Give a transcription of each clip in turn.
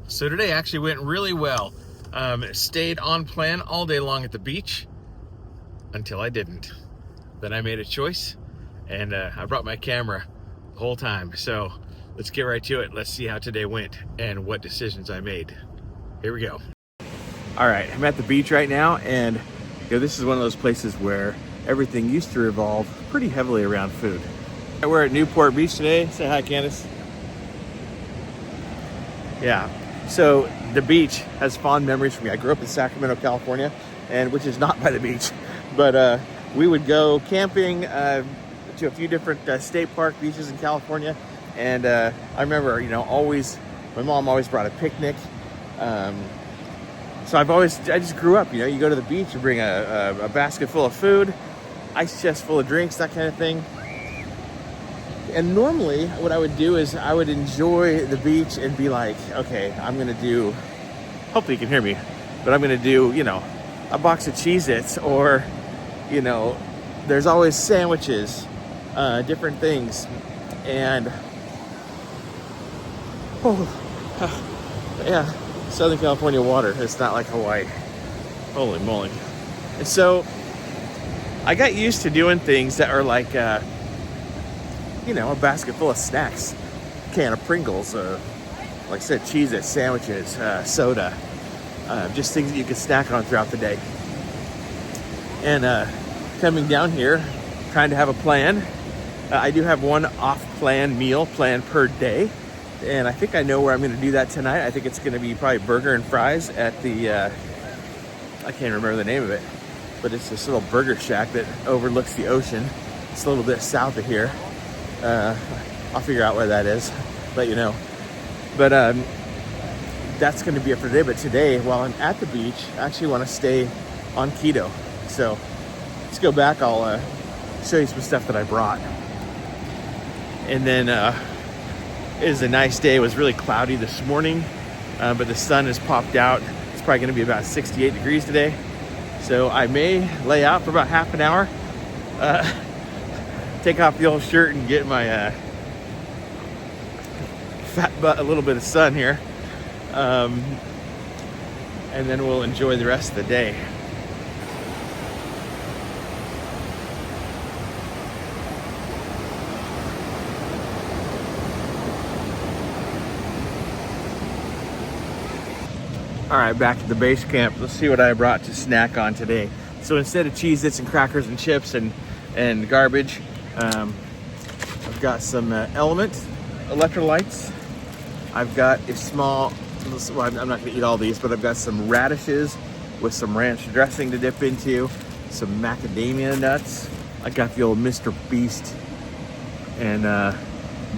So today actually went really well. Stayed on plan all day long at the beach until I didn't. Then I made a choice, and I brought my camera the whole time. So let's get right to it. Let's see how today went and what decisions I made. Here we go. All right, I'm at the beach right now, and this is one of those places where everything used to revolve pretty heavily around food. We're at Newport Beach today. Say hi, Candace. Yeah, so the beach has fond memories for me. I grew up in Sacramento, California, and which is not by the beach, but we would go camping to a few different state park beaches in California. And I remember, always, my mom always brought a picnic. So I just grew up, you go to the beach, you bring a basket full of food, ice chest full of drinks, that kind of thing. And normally what I would do is I would enjoy the beach and be like, okay, I'm going to do, hopefully you can hear me, but I'm going to do, a box of Cheez-Its, or, there's always sandwiches, different things. And, yeah, Southern California water. It's not like Hawaii. Holy moly. And so I got used to doing things that are like, a basket full of snacks, can of Pringles, like I said, Cheez-Its, sandwiches, soda, just things that you can snack on throughout the day. And coming down here, trying to have a plan. I do have one off-plan meal planned per day, and I think I know where I'm going to do that tonight. I think it's going to be probably burger and fries at the, I can't remember the name of it, but it's this little burger shack that overlooks the ocean. It's a little bit south of here. I'll figure out where that is, let you know. But that's going to be it for today. But today, while I'm at the beach, I actually want to stay on keto. So let's go back. I'll show you some stuff that I brought. And then it is a nice day. It was really cloudy this morning, but the sun has popped out. It's probably going to be about 68 degrees today. So I may lay out for about half an hour. Take off the old shirt and get my fat butt a little bit of sun here. And then we'll enjoy the rest of the day. All right, back at the base camp. Let's see what I brought to snack on today. So instead of Cheez-Its and crackers and chips and garbage, I've got some Element electrolytes. I've got a small, well, I'm not gonna eat all these, but I've got some radishes with some ranch dressing to dip into, some macadamia nuts. I got the old Mr. Beast and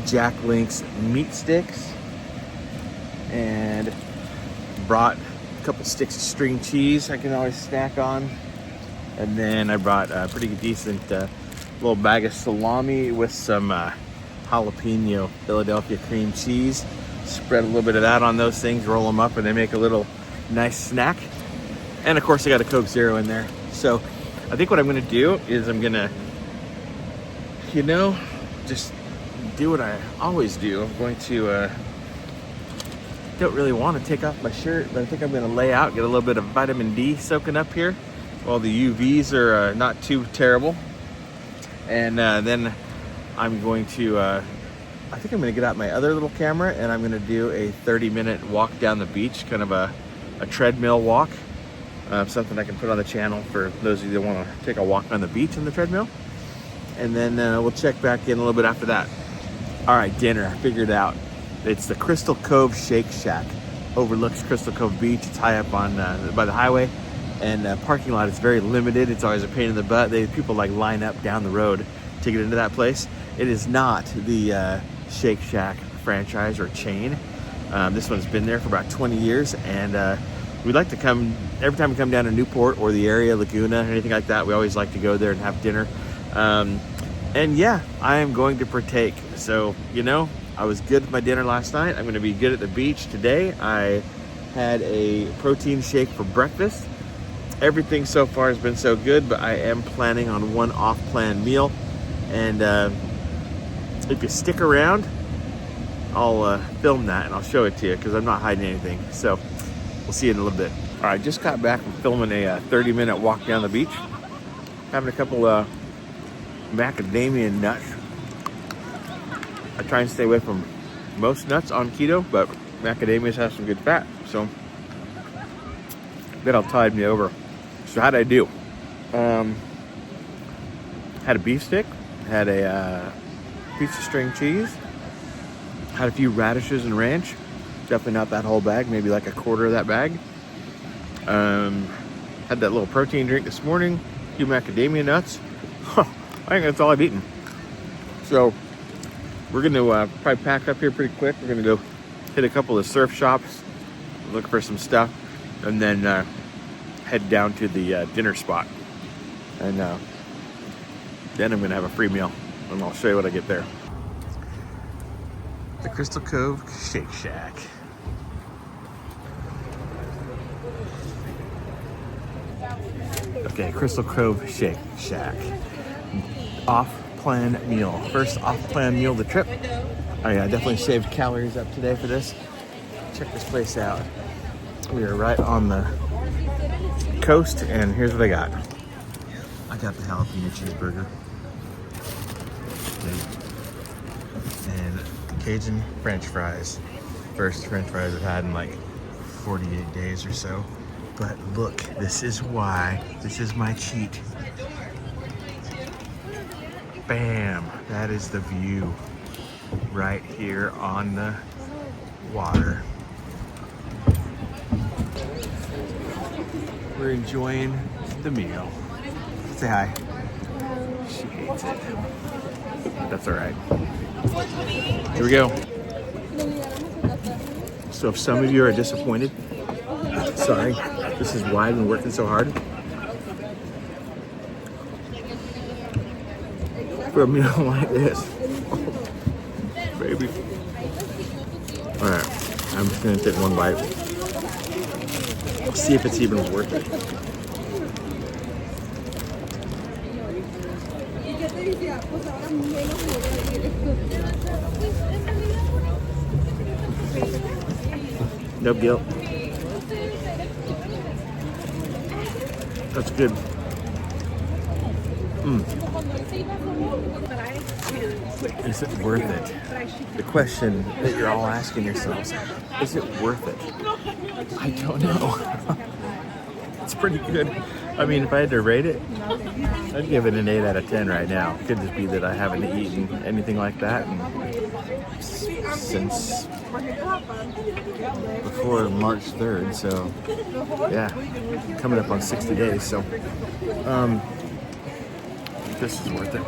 Jack Link's meat sticks, and brought a couple sticks of string cheese I can always snack on. And then I brought a pretty decent little bag of salami with some jalapeno Philadelphia cream cheese. Spread a little bit of that on those things, roll them up, and they make a little nice snack. And of course I got a Coke Zero in there. So I think what I'm gonna do is I'm gonna, just do what I always do. I'm going to, don't really want to take off my shirt, but I think I'm gonna lay out, get a little bit of vitamin D soaking up here while the UVs are not too terrible. And then I'm going to, I think I'm going to get out my other little camera, and I'm going to do a 30-minute walk down the beach, kind of a treadmill walk. Something I can put on the channel for those of you that want to take a walk on the beach on the treadmill. And then we'll check back in a little bit after that. All right, dinner, I figured it out. It's the Crystal Cove Shake Shack. Overlooks Crystal Cove Beach. It's high up on by the highway. And parking lot is very limited. It's always a pain in the butt. People like line up down the road to get into that place. It is not the Shake Shack franchise or chain. This one's been there for about 20 years, and we like to come, every time we come down to Newport or the area, Laguna, anything like that, we always like to go there and have dinner. And yeah, I am going to partake. So, I was good with my dinner last night. I'm going to be good at the beach today. I had a protein shake for breakfast. Everything so far has been so good, but I am planning on one off-plan meal. And if you stick around, I'll film that and I'll show it to you because I'm not hiding anything. So we'll see you in a little bit. All right, just got back from filming a 30-minute walk down the beach. Having a couple macadamia nuts. I try and stay away from most nuts on keto, but macadamias have some good fat, so that'll tide me over. So how'd I do? Had a beef stick, had a piece of string cheese, had a few radishes and ranch. Definitely not that whole bag, maybe like a quarter of that bag. Had that little protein drink this morning, a few macadamia nuts. I think that's all I've eaten. So we're gonna probably pack up here pretty quick. We're gonna go hit a couple of surf shops, look for some stuff, and then head down to the dinner spot. And then I'm gonna have a free meal, and I'll show you what I get there. The Crystal Cove Shake Shack. Okay, Crystal Cove Shake Shack. Off-plan meal. First off-plan meal of the trip. Oh yeah, I definitely saved calories up today for this. Check this place out. We are right on the coast, and here's what I got. I got the jalapeno cheeseburger. And Cajun French fries. First French fries I've had in like 48 days or so. But look, this is why. This is my cheat. Bam! That is the view right here on the water. We're enjoying the meal. Say hi. She hates it. That's all right. Here we go. So if some of you are disappointed, sorry, this is why I've been working so hard. For a meal like this. Baby. All right, I'm just gonna take one bite. See if it's even worth it. No guilt. That's good. Is it worth it? The question that you're all asking yourselves, is it worth it? I don't know. It's pretty good. I mean, if I had to rate it, I'd give it an 8 out of 10 right now. It could just be that I haven't eaten anything like that since before March 3rd. So, yeah, coming up on 60 days. So, this is worth it.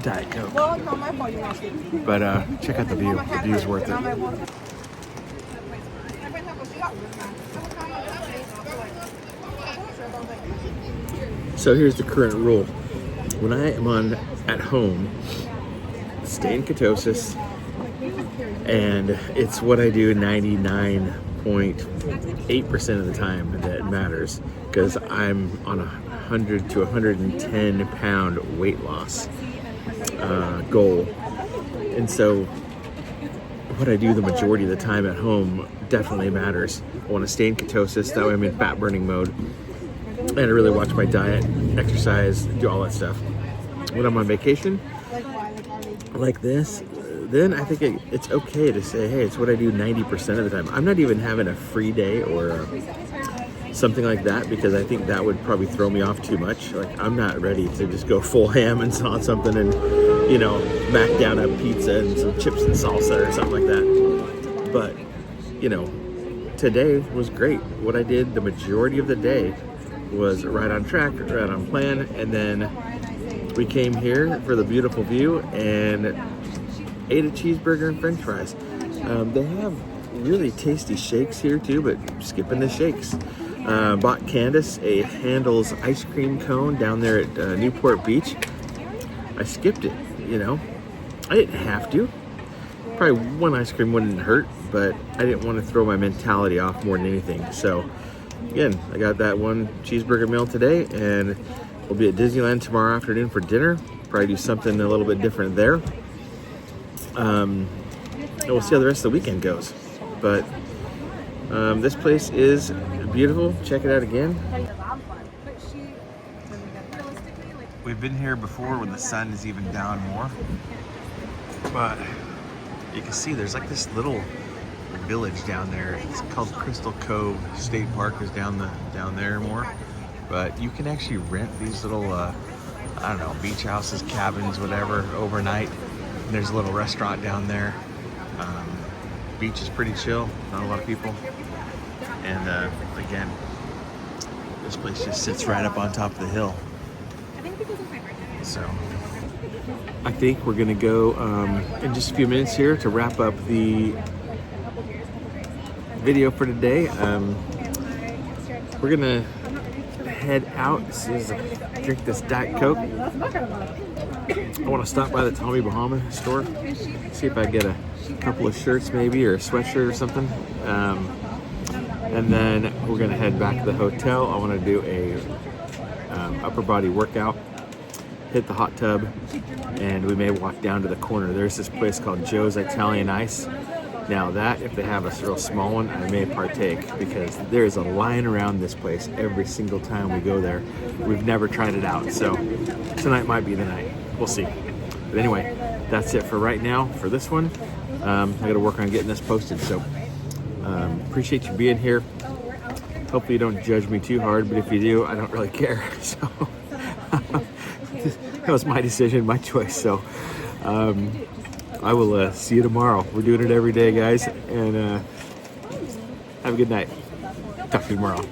Diet Coke. But check out the view. The view is worth it. So here's the current rule. When I am at home, stay in ketosis, and it's what I do 99.8% of the time that matters, because I'm on 100 to 110 pound weight loss goal. And so what I do the majority of the time at home definitely matters. I want to stay in ketosis, that way I'm in fat burning mode. And I really watch my diet, exercise, do all that stuff. When I'm on vacation, like this, then I think it's okay to say, hey, it's what I do 90% of the time. I'm not even having a free day or something like that, because I think that would probably throw me off too much. Like, I'm not ready to just go full ham and on something and, you know, mac down a pizza and some chips and salsa or something like that. But, you know, today was great. What I did the majority of the day was right on track, right on plan, and then we came here for the beautiful view and ate a cheeseburger and French fries. They have really tasty shakes here too, but skipping the shakes. Bought Candace a Handel's ice cream cone down there at Newport Beach. I skipped it, you know. I didn't have to. Probably one ice cream wouldn't hurt, but I didn't want to throw my mentality off more than anything. So again, I got that one cheeseburger meal today, and we'll be at Disneyland tomorrow afternoon for dinner. Probably do something a little bit different there. we'll see how the rest of the weekend goes. But this place is beautiful. Check it out again. We've been here before when the sun is even down more, but you can see there's like this little village down there. It's called Crystal Cove State Park is down there more, but you can actually rent these little I don't know, beach houses, cabins, whatever, overnight. And there's a little restaurant down there. Beach is pretty chill, not a lot of people. And again, this place just sits right up on top of the hill. So I think we're gonna go in just a few minutes here to wrap up the video for today. We're gonna head out, drink this Diet Coke. I want to stop by the Tommy Bahama store, see if I get a couple of shirts maybe, or a sweatshirt or something. And then we're gonna head back to the hotel. I want to do a upper body workout, hit the hot tub, and we may walk down to the corner. There's this place called Joe's Italian Ice. Now that, if they have a real small one, I may partake, because there is a line around this place every single time we go there. We've never tried it out, so tonight might be the night. We'll see. But anyway, that's it for right now for this one. I gotta work on getting this posted, so appreciate you being here. Hopefully you don't judge me too hard, but if you do, I don't really care. So that was my decision, my choice. So I will see you tomorrow. We're doing it every day, guys, and have a good night. Talk to you tomorrow.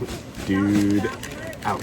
Dude out.